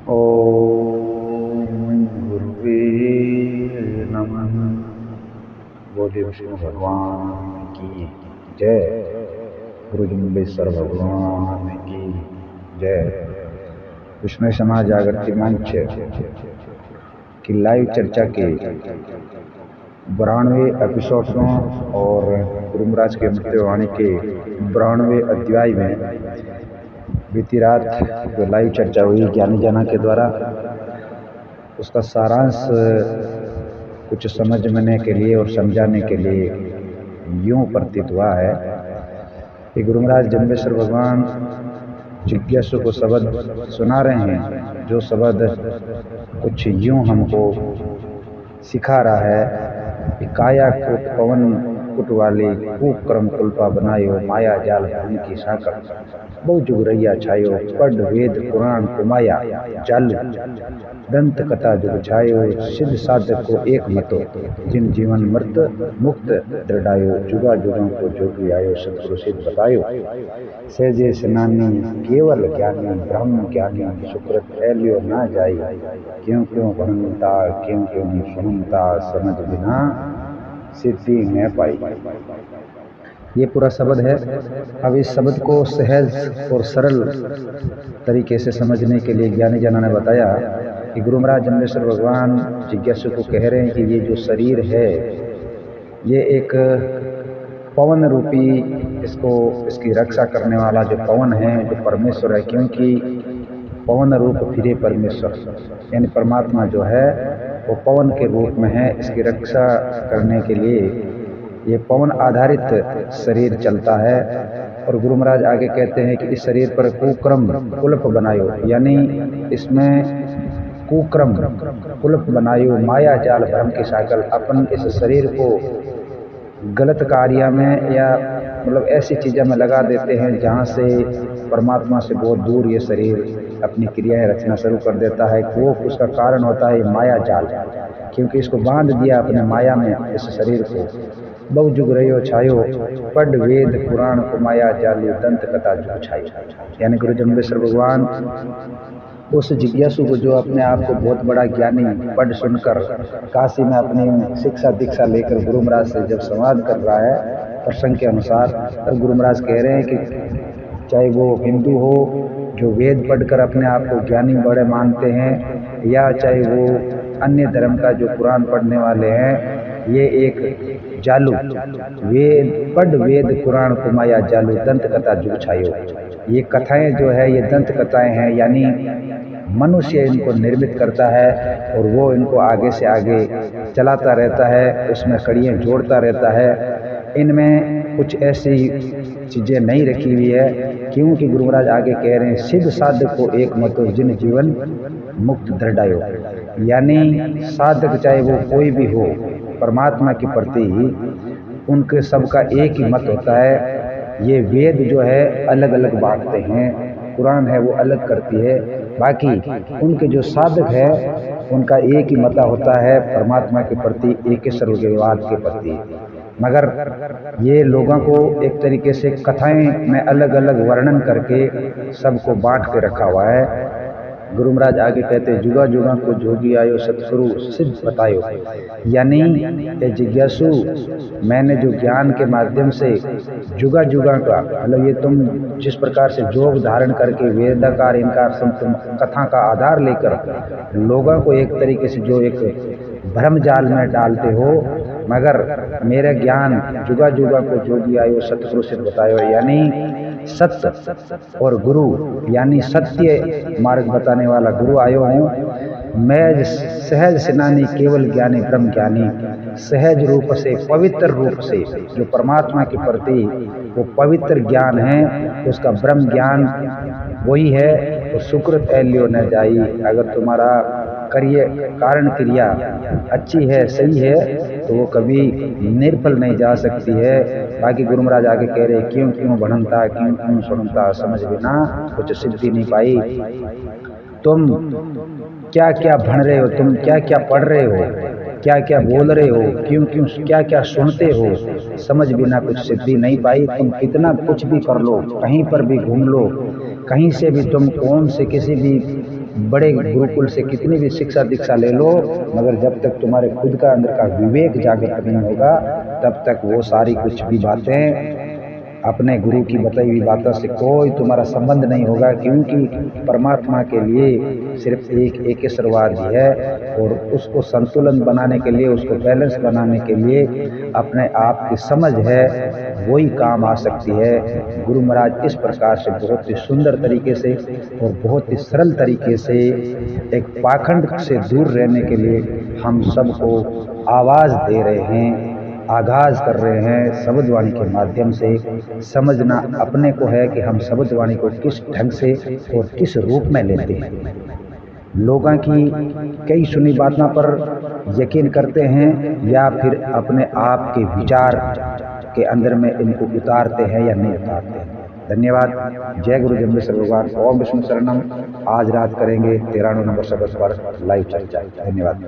ओम गुरुवे नमः। बोले विष्णु भगवान की जय। गुरु जुम्बेश्वर भगवान की जय। विष्णु समाज जागृति मंच की लाइव चर्चा के 92वें एपिसोडों और गुरु महाराज के मृत्युवाणी के 92वें अध्याय में बीती रात जो लाइव चर्चा हुई ज्ञानी जना के द्वारा, उसका सारांश कुछ समझने के लिए और समझाने के लिए यूं प्रतीत हुआ है कि गुरु महाराज जम्बेश्वर भगवान जिज्ञासु को शब्द सुना रहे हैं, जो शब्द कुछ यूं हमको सिखा रहा है कि काया कूट पवन कुट वाली कुक्रम कुल्पा बनायो, माया जाल भूमि की साकर बहु जुगरैया छायो, पढ़ वेद पुराण कुमाया जल दंत कथा जुग छायो, सिद्ध साधक को एक मतो जिन जीवन मृत मुक्त दृढ़ायो, जुगा जुगों को जोगी आयो सतगुरु सिद्ध बतायो, सहजे स्नानी केवल ज्ञानी ब्रह्म ज्ञानी सुकृत ऐलियो ना जाई, क्यों क्यों भणता क्यों क्यों सुनता समझ बिना सिद्धि न पाई। ये पूरा शब्द है। अब इस शब्द को सहज और सरल तरीके से समझने के लिए ज्ञानी जना ने बताया कि गुरु महाराज जम्बेश्वर भगवान जिज्ञासु को कह रहे हैं कि ये जो शरीर है ये एक पवन रूपी, इसकी रक्षा करने वाला जो पवन है, जो परमेश्वर है, क्योंकि पवन रूप फिरे परमेश्वर, यानी परमात्मा जो है वो पवन के रूप में है। इसकी रक्षा करने के लिए ये पवन आधारित शरीर चलता है। और गुरु महाराज आगे कहते हैं कि इस शरीर पर कुक्रम कुल्प बनायो, यानी इसमें कुक्रम कुल्प बनायो, माया जाल भ्रम की साइकिल, अपन इस शरीर को गलत कार्य में या मतलब ऐसी चीज़ों में लगा देते हैं जहाँ से परमात्मा से बहुत दूर ये शरीर अपनी क्रियाएं रचना शुरू कर देता है। वो उसका कारण होता है माया जाल, क्योंकि इसको बांध दिया अपने माया में इस शरीर को। बहु जुग रहो छायो, पढ़ वेद पुराण को माया जालू दंत कथा जुग छायो, यानी गुरु जम्बेश्वर भगवान उस जिज्ञासु को जो अपने आप को बहुत बड़ा ज्ञानी पढ़ सुनकर काशी में अपनी शिक्षा दीक्षा लेकर गुरु महाराज से जब संवाद कर रहा है प्रसंग के अनुसार, तब गुरु महाराज कह रहे हैं कि चाहे वो हिंदू हो जो वेद पढ़कर अपने आप को ज्ञानी बड़े मानते हैं, या चाहे वो अन्य धर्म का जो पुराण पढ़ने वाले हैं, ये एक जालू वेद पढ़ वेद पुराण को माया जालू दंत कथा जुग छायो। ये कथाएं जो है ये दंत कथाएं हैं, यानी मनुष्य इनको निर्मित करता है और वो इनको आगे से आगे चलाता रहता है, उसमें कड़ियाँ जोड़ता रहता है। इनमें कुछ ऐसी चीज़ें नहीं रखी हुई है, क्योंकि गुरु महाराज आगे कह रहे हैं सिद्ध साधक को एक मतो जिन जीवन मुक्त दृढ़ायो, यानी साधक चाहे वो कोई भी हो परमात्मा के प्रति उनके सबका एक ही मत होता है। ये वेद जो है अलग अलग बांटते हैं, कुरान है वो अलग करती है, बाकी उनके जो साधक है उनका एक ही मता होता है परमात्मा के प्रति, एक सर्वज्ञवाद के प्रति। मगर ये लोगों को एक तरीके से कथाएं में अलग अलग वर्णन करके सबको बांट के रखा हुआ है। गुरु महाराज आगे कहते हैं जुगा जुगा को जोगी आयो सतगुरु सिद्ध बतायो, यानी ये जिज्ञासु मैंने जो ज्ञान के माध्यम से जुगा जुगा का मतलब ये तुम जिस प्रकार से जोग धारण करके वेदाकार इनकार कथा का आधार लेकर लोगों को एक तरीके से जो एक भ्रम जाल में डालते हो, मगर मेरा ज्ञान जुगा जुगा को जोगी आयो सतगुरु सिद्ध बतायो, यानी सत्य और गुरु यानी सत्य मार्ग बताने वाला गुरु आयो हूँ। मैं सहज स्नानी केवल ज्ञानी ब्रह्म ज्ञानी, सहज रूप से पवित्र रूप से जो परमात्मा के प्रति वो पवित्र ज्ञान है, उसका ब्रह्म ज्ञान वही है। तो सुकृत ऐलियो न जाई, अगर तुम्हारा कारण क्रिया अच्छी है सही है तो वो कभी निर्फल नहीं जा सकती है। बाकी गुरु महाराज आगे कह रहे क्यों क्यों बढ़नता क्यों क्यों सुनता समझ बिना कुछ सिद्धि नहीं पाई। तुम क्या क्या भण रहे हो, तुम क्या क्या पढ़ रहे हो, क्या क्या बोल रहे हो, क्यों क्यों क्या क्या सुनते हो, समझ बिना कुछ सिद्धि नहीं पाई। तुम कितना कुछ भी कर लो, कहीं पर भी घूम लो, कहीं से भी तुम कौन से किसी भी बड़े गुरुकुल से कितनी भी शिक्षा दीक्षा ले लो, मगर जब तक तुम्हारे खुद का अंदर का विवेक जागृत नहीं होगा तब तक वो सारी कुछ भी बातें, अपने गुरु की बताई हुई बातों से कोई तुम्हारा संबंध नहीं होगा। क्योंकि परमात्मा के लिए सिर्फ एक एकेश्वरवाद ही है, और उसको संतुलन बनाने के लिए, उसको बैलेंस बनाने के लिए अपने आप की समझ है, वही काम आ सकती है। गुरु महाराज इस प्रकार से बहुत ही सुंदर तरीके से और बहुत ही सरल तरीके से एक पाखंड से दूर रहने के लिए हम सबको आवाज़ दे रहे हैं, आगाज कर रहे हैं शब्दवाणी के माध्यम से। समझना अपने को है कि हम शब्दवाणी को किस ढंग से और किस रूप में लेते हैं। लोगों की कई सुनी बातों पर यकीन करते हैं या फिर अपने आप के विचार के अंदर में इनको उतारते हैं या नहीं उतारते हैं। धन्यवाद। जय गुरु जम्बेश्वर भगवान। ओम विष्णु शरणम। आज रात करेंगे 93 नंबर शब्द पर लाइव चर्चा। धन्यवाद।